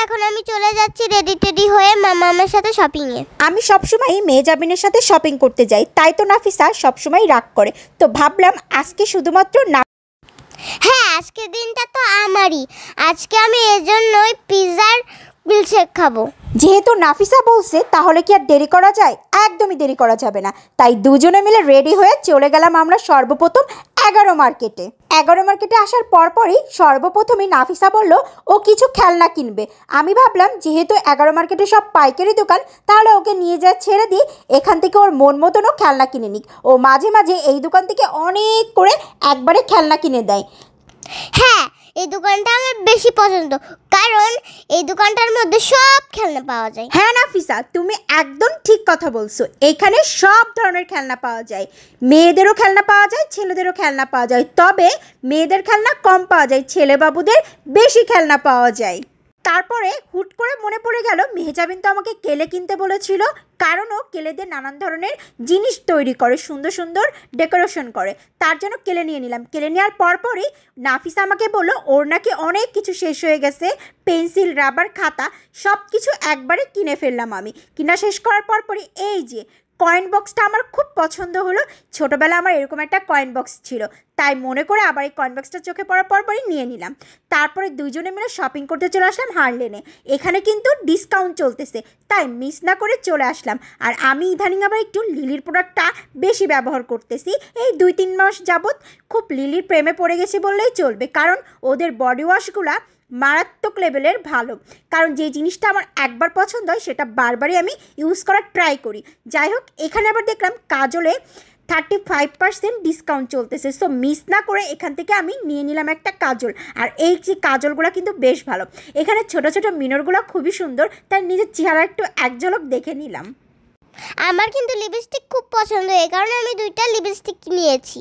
এখন আমি চলে যাচ্ছি রেডি টেডি হয়ে মামা আমার সাথে শপিংয়ে। আমি সবসময় মেহজাবিনের সাথে শপিং করতে যাই, তাই তো নাফিসা সবসময় রাগ করে। তো ভাবলাম আজকে শুধুমাত্র হ্যাঁ, আজকের দিনটা তো আমারই। আজকে আমি এজন্যই পিৎজার মিল্কশেক খাবো। যেহেতু নাফিসা বলছে তাহলে কি আর দেরি করা যায়? একদমই দেরি করা যাবে না। তাই দুজনে মিলে রেডি হয়ে চলে গেলাম আমরা সর্বপ্রথম 11 মার্কেটে। 11 মার্কেটে আসার পরপরই সর্বপ্রথমই নাফিসা বলল ও কিছু খেলনা কিনবে। আমি ভাবলাম যেহেতু 11 মার্কেটে সব পাইকারি দোকান, তাহলে ওকে নিয়ে যা ছেড়ে দিই, এখান থেকে ওর মন মতনও খেলনা কিনে নিক। ও মাঝে মাঝে এই দোকান থেকে অনেক করে একবারে খেলনা কিনে দেয়। হ্যাঁ, এই দোকানটা আমার বেশি পছন্দ, কারণ এই দোকানটার মধ্যে সব খেলনা পাওয়া যায়। হ্যাঁ নাফিসা, তুমি একদম ঠিক কথা বলছো। এখানে সব ধরনের খেলনা পাওয়া যায়। মেয়েদেরও খেলনা পাওয়া যায়, ছেলেদেরও খেলনা পাওয়া যায়। তবে মেয়েদের খেলনা কম পাওয়া যায়, ছেলে বাবুদের বেশি খেলনা পাওয়া যায়। তারপরে হুট করে মনে পড়ে গেল মেহজাবিন তো আমাকে কেলে কিনতে বলেছিল, কারণ ও কেলেদের নানান ধরনের জিনিস তৈরি করে, সুন্দর সুন্দর ডেকোরেশন করে। তার জন্য কেলে নিয়ে নিলাম। কেলে নেওয়ার পরপরই নাফিসা আমাকে বললো ওর নাকি অনেক কিছু শেষ হয়ে গেছে, পেন্সিল, রাবার, খাতা সব কিছু একবারে কিনে ফেললাম আমি। কিনা শেষ করার পরপরই এই যে কয়েন বক্সটা আমার খুব পছন্দ হলো। ছোটোবেলা আমার এরকম একটা কয়েন বক্স ছিল, তাই মনে করে আবার এই কয়েন বক্সটা চোখে পড়ার পরপরই নিয়ে নিলাম। তারপরে দুইজনে মিলে শপিং করতে চলে আসলাম হারলেনে। এখানে কিন্তু ডিসকাউন্ট চলতেছে, তাই মিস না করে চলে আসলাম। আর আমি ইদানিং আবার একটু লিলির প্রোডাক্টটা বেশি ব্যবহার করতেছি। এই 2-3 মাস যাবৎ খুব লিলির প্রেমে পড়ে গেছি বললেই চলবে, কারণ ওদের বডি ওয়াশগুলা মারাত্মক লেভেলের ভালো। কারণ যে জিনিসটা আমার একবার পছন্দ হয় সেটা বারবারই আমি ইউজ করার ট্রাই করি। যাই হোক, এখানে আবার দেখলাম কাজলে 35% ডিসকাউন্ট চলতেছে। সো মিস না করে এখান থেকে আমি নিয়ে নিলাম একটা কাজল। আর এই যে কাজলগুলো কিন্তু বেশ ভালো। এখানে ছোট ছোট মিনরগুলো খুবই সুন্দর, তাই নিজের চেহারা একটু এক ঝলক দেখে নিলাম। আমার কিন্তু লিপস্টিক খুব পছন্দ, এই কারণে আমি 2টা লিপস্টিক নিয়েছি।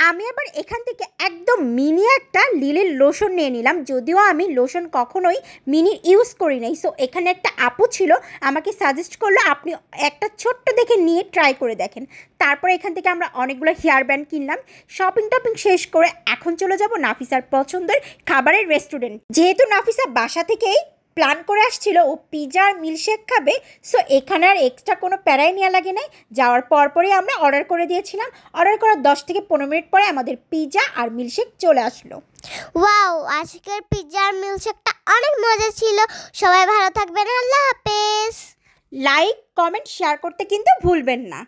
আমি আবার এখান থেকে একদম মিনি একটা লিলির লোশন নিয়ে নিলাম। যদিও আমি লোশন কখনোই মিনি ইউজ করি নাই। সো এখানে একটা আপু ছিল, আমাকে সাজেস্ট করলো আপনি একটা ছোট্ট দেখে নিয়ে ট্রাই করে দেখেন। তারপরে এখান থেকে আমরা অনেকগুলো হেয়ার ব্যান্ড কিনলাম। শপিং টপিং শেষ করে এখন চলে যাব নাফিসার পছন্দের খাবারের রেস্টুরেন্ট। যেহেতু নাফিসা বাসা থেকেই প্ল্যান করে আসছিল ও পিৎজা আর মিল্কশেক খাবে, সো এখানে আর এক্সট্রা কোনো প্যারাই নেওয়া লাগে নাই। যাওয়ার পরপরই আমরা অর্ডার করে দিয়েছিলাম। অর্ডার করার 10 থেকে 15 মিনিট পরে আমাদের পিৎজা আর মিল্কশেক চলে আসলো। ওয়াও, আজকের পিৎজা আর মিল্কশেকটা অনেক মজা ছিল। সবাই ভালো থাকবেন, আল্লাহ হাফেজ। লাইক, কমেন্ট, শেয়ার করতে কিন্তু ভুলবেন না।